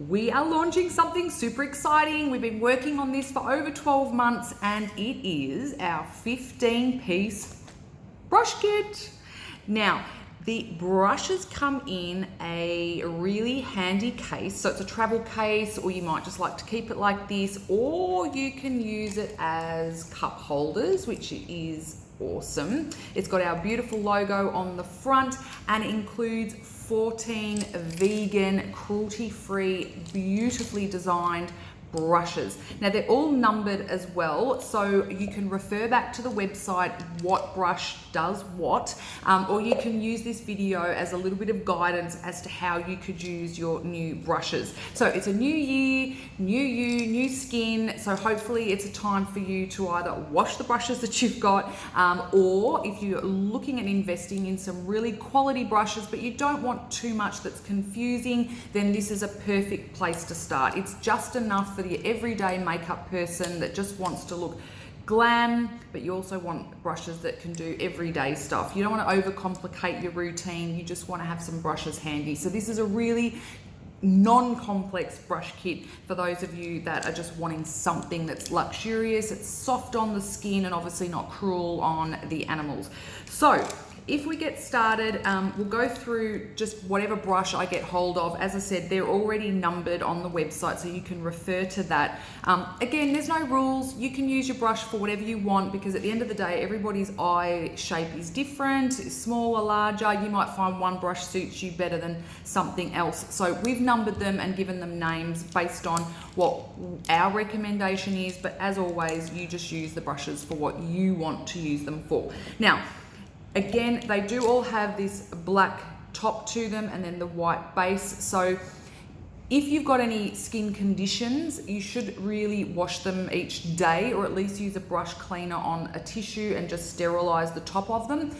we are launching something super exciting. We've been working on this for over 12 months and it is our 15-piece brush kit. Now, the brushes come in a really handy case. So it's a travel case, or you might just like to keep it like this, or you can use it as cup holders, which is awesome. It's got our beautiful logo on the front and it includes 14 vegan, cruelty-free, beautifully designed brushes. Now they're all numbered as well, so you can refer back to the website what brush does what, or you can use this video as a little bit of guidance as to how you could use your new brushes. So it's a new year, new you, new skin, so hopefully it's a time for you to either wash the brushes that you've got, or if you're looking at investing in some really quality brushes but you don't want too much that's confusing, then this is a perfect place to start. It's just enough for the everyday makeup person that just wants to look glam, but you also want brushes that can do everyday stuff. You don't want to overcomplicate your routine, you just want to have some brushes handy. So this is a really non-complex brush kit for those of you that are just wanting something that's luxurious, it's soft on the skin and obviously not cruel on the animals. So if we get started, we'll go through just whatever brush I get hold of. As I said, they're already numbered on the website, so you can refer to that. Again, there's no rules. You can use your brush for whatever you want, because at the end of the day, everybody's eye shape is different, smaller, larger. You might find one brush suits you better than something else. So we've numbered them and given them names based on what our recommendation is, but as always, you just use the brushes for what you want to use them for. Now, again, they do all have this black top to them and then the white base. So if you've got any skin conditions, you should really wash them each day, or at least use a brush cleaner on a tissue and just sterilize the top of them.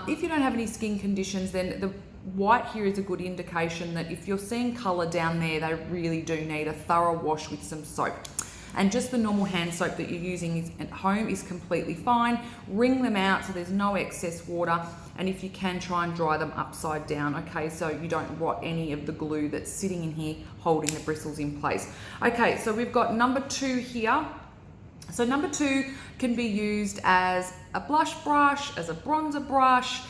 If you don't have any skin conditions, then the white here is a good indication that if you're seeing color down there, they really do need a thorough wash with some soap. And just the normal hand soap that you're using at home is completely fine. Wring them out so there's no excess water, and if you can, try and dry them upside down, okay, so you don't rot any of the glue that's sitting in here holding the bristles in place. Okay, so we've got number 2 here. So number 2 can be used as a blush brush, as a bronzer brush.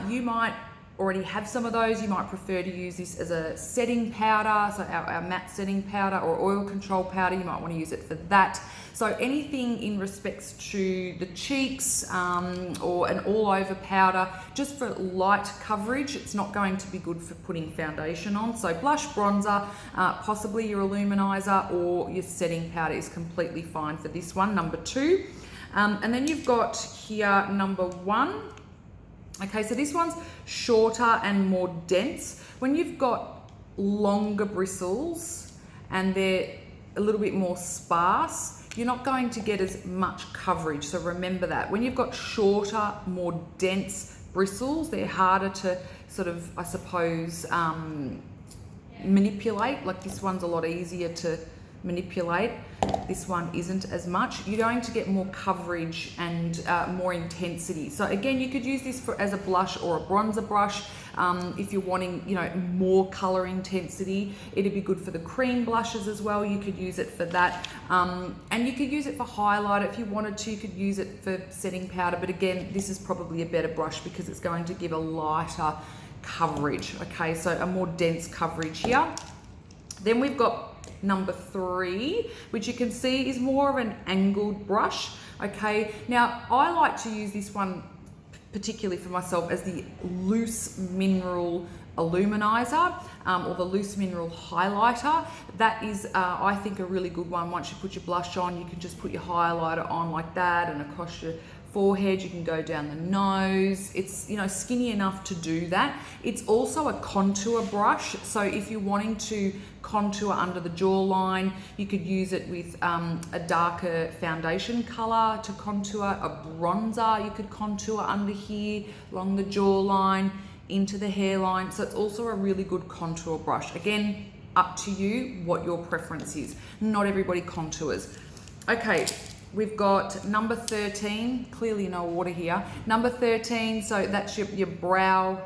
You might already have some of those. You might prefer to use this as a setting powder, so our matte setting powder or oil control powder, you might want to use it for that. So anything in respects to the cheeks, or an all over powder, just for light coverage. It's not going to be good for putting foundation on. So blush, bronzer, possibly your illuminizer or your setting powder is completely fine for this one, number 2. And then you've got here number 1. Okay, so this one's shorter and more dense. When you've got longer bristles and they're a little bit more sparse, you're not going to get as much coverage. So remember that. When you've got shorter, more dense bristles, they're harder to sort of, I suppose, manipulate. Like this one's a lot easier to manipulate. This one isn't as much. You're going to get more coverage and more intensity. So again, you could use this as a blush or a bronzer brush. If you're wanting, you know, more color intensity, it'd be good for the cream blushes as well. You could use it for that. And you could use it for highlight if you wanted to. You could use it for setting powder. But again, this is probably a better brush because it's going to give a lighter coverage. Okay, so a more dense coverage here. Then we've got number 3, which you can see is more of an angled brush. Okay, now I like to use this one particularly for myself as the loose mineral illuminizer, or the loose mineral highlighter. That is, I think, a really good one. Once you put your blush on, you can just put your highlighter on like that and across your forehead. You can go down the nose. It's, you know, skinny enough to do that. It's also a contour brush, so if you're wanting to contour under the jawline, you could use it with a darker foundation color to contour. A bronzer you could contour under here along the jawline into the hairline. So it's also a really good contour brush. Again, up to you what your preference is. Not everybody contours. Okay, we've got number 13, clearly no water here. Number 13, so that's your brow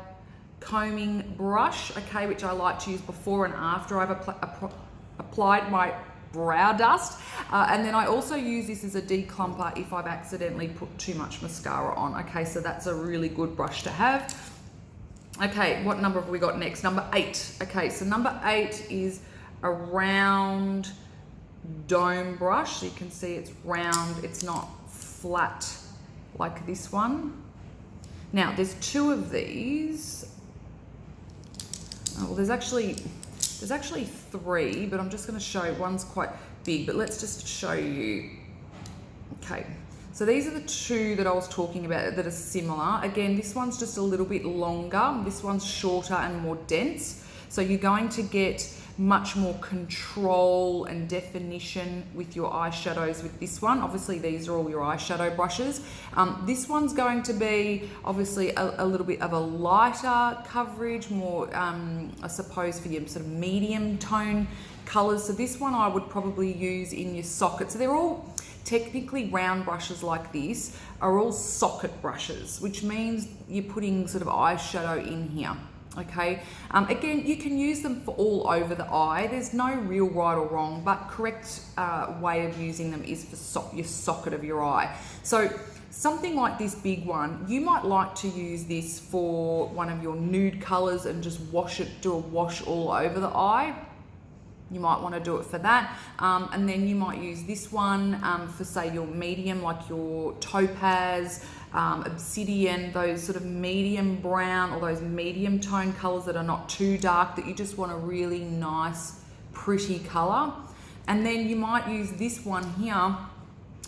combing brush, okay, which I like to use before and after I've applied my brow dust, and then I also use this as a declumper if I've accidentally put too much mascara on. Okay, so that's a really good brush to have. Okay, what number have we got next? Number 8. Okay, so number 8 is a round dome brush. So you can see it's round, it's not flat like this one. Now there's 2 of these. Oh, well, there's actually 3, but I'm just going to show, one's quite big, but let's just show you. Okay, so these are the 2 that I was talking about that are similar. Again, this one's just a little bit longer, this one's shorter and more dense, so you're going to get much more control and definition with your eyeshadows with this one. Obviously these are all your eyeshadow brushes. This one's going to be obviously a little bit of a lighter coverage, more I suppose for your sort of medium tone colors. So this one I would probably use in your socket. So they're all technically round brushes like this are all socket brushes, which means you're putting sort of eyeshadow in here. Okay, again, you can use them for all over the eye. There's no real right or wrong, but correct way of using them is for your socket of your eye. So something like this big one, you might like to use this for one of your nude colors and just do a wash all over the eye. You might want to do it for that, and then you might use this one for say your medium, like your topaz, obsidian, those sort of medium brown or those medium tone colors that are not too dark, that you just want a really nice pretty color. And then you might use this one here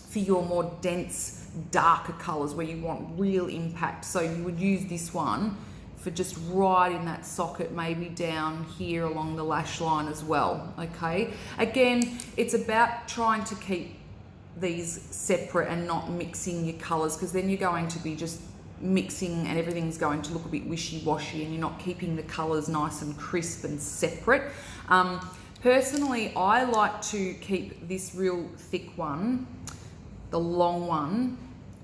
for your more dense darker colors where you want real impact. So you would use this one for just right in that socket, maybe down here along the lash line as well. Okay, again, it's about trying to keep these separate and not mixing your colors, because then you're going to be just mixing and everything's going to look a bit wishy-washy and you're not keeping the colors nice and crisp and separate. Personally, I like to keep this real thick one, the long one,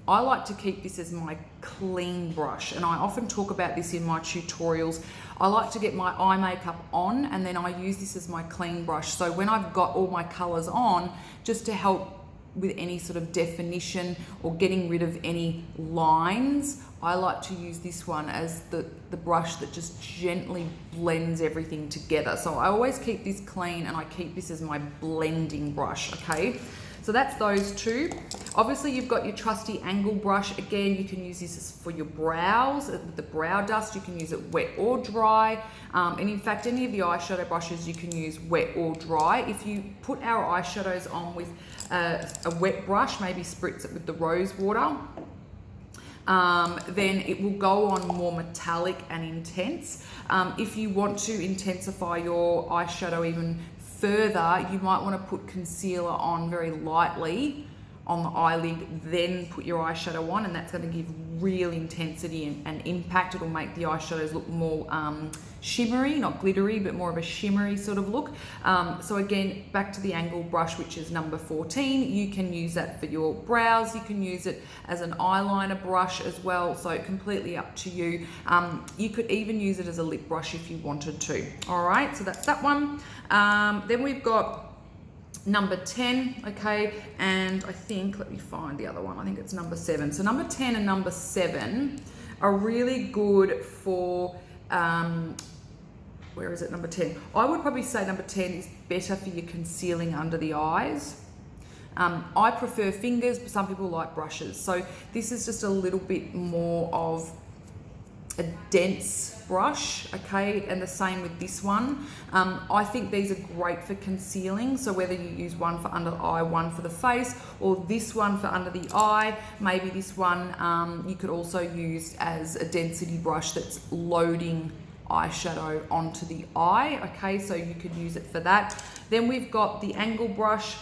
I like to keep this as my clean brush, and I often talk about this in my tutorials. I like to get my eye makeup on and then I use this as my clean brush. So when I've got all my colors on, just to help with any sort of definition or getting rid of any lines, I like to use this one as the brush that just gently blends everything together. So I always keep this clean and I keep this as my blending brush, okay? So that's those 2. Obviously you've got your trusty angle brush. Again, you can use this for your brows, with the brow dust. You can use it wet or dry. And in fact, any of the eyeshadow brushes you can use wet or dry. If you put our eyeshadows on with a wet brush, maybe spritz it with the rose water, then it will go on more metallic and intense. If you want to intensify your eyeshadow even further, you might want to put concealer on very lightly on the eyelid, then put your eyeshadow on, and that's going to give real intensity and impact. It'll make the eyeshadows look more shimmery, not glittery, but more of a shimmery sort of look. So again, back to the angle brush, which is number 14. You can use that for your brows. You can use it as an eyeliner brush as well, so completely up to you. You could even use it as a lip brush if you wanted to. All right, so that's that one. Then we've got number 10, okay, and I think, let me find the other one, I think it's number 7. So number 10 and number 7 are really good for, where is it, number 10? I would probably say number 10 is better for your concealing under the eyes. I prefer fingers, but some people like brushes. So this is just a little bit more of a dense brush, okay, and the same with this one. I think these are great for concealing, so whether you use one for under the eye, one for the face, or this one for under the eye, maybe this one you could also use as a density brush that's loading eyeshadow onto the eye, okay, so you could use it for that. Then we've got the angle brush,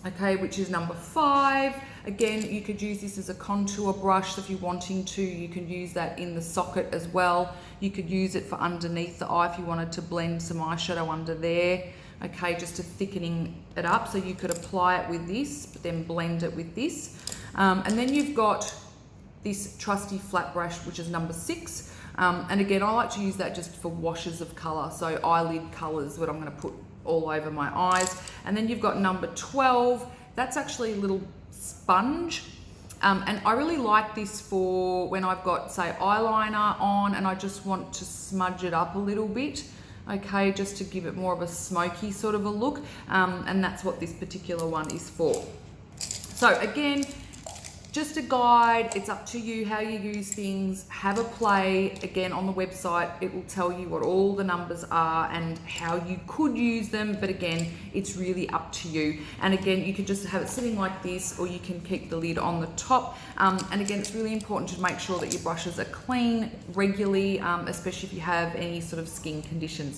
okay, which is number 5. Again, you could use this as a contour brush if you're wanting to. You can use that in the socket as well. You could use it for underneath the eye if you wanted to blend some eyeshadow under there, okay, just to thickening it up. So you could apply it with this, but then blend it with this. And then you've got this trusty flat brush, which is number 6. And again, I like to use that just for washes of colour. So eyelid colours, what I'm going to put all over my eyes. And then you've got number 12. That's actually a little sponge. And I really like this for when I've got, say, eyeliner on and I just want to smudge it up a little bit. Okay, just to give it more of a smoky sort of a look. And that's what this particular one is for. So again, just a guide. It's up to you how you use things. Have a play. Again, on the website, it will tell you what all the numbers are and how you could use them. But again, it's really up to you. And again, you can just have it sitting like this, or you can keep the lid on the top. And again, it's really important to make sure that your brushes are clean regularly, especially if you have any sort of skin conditions.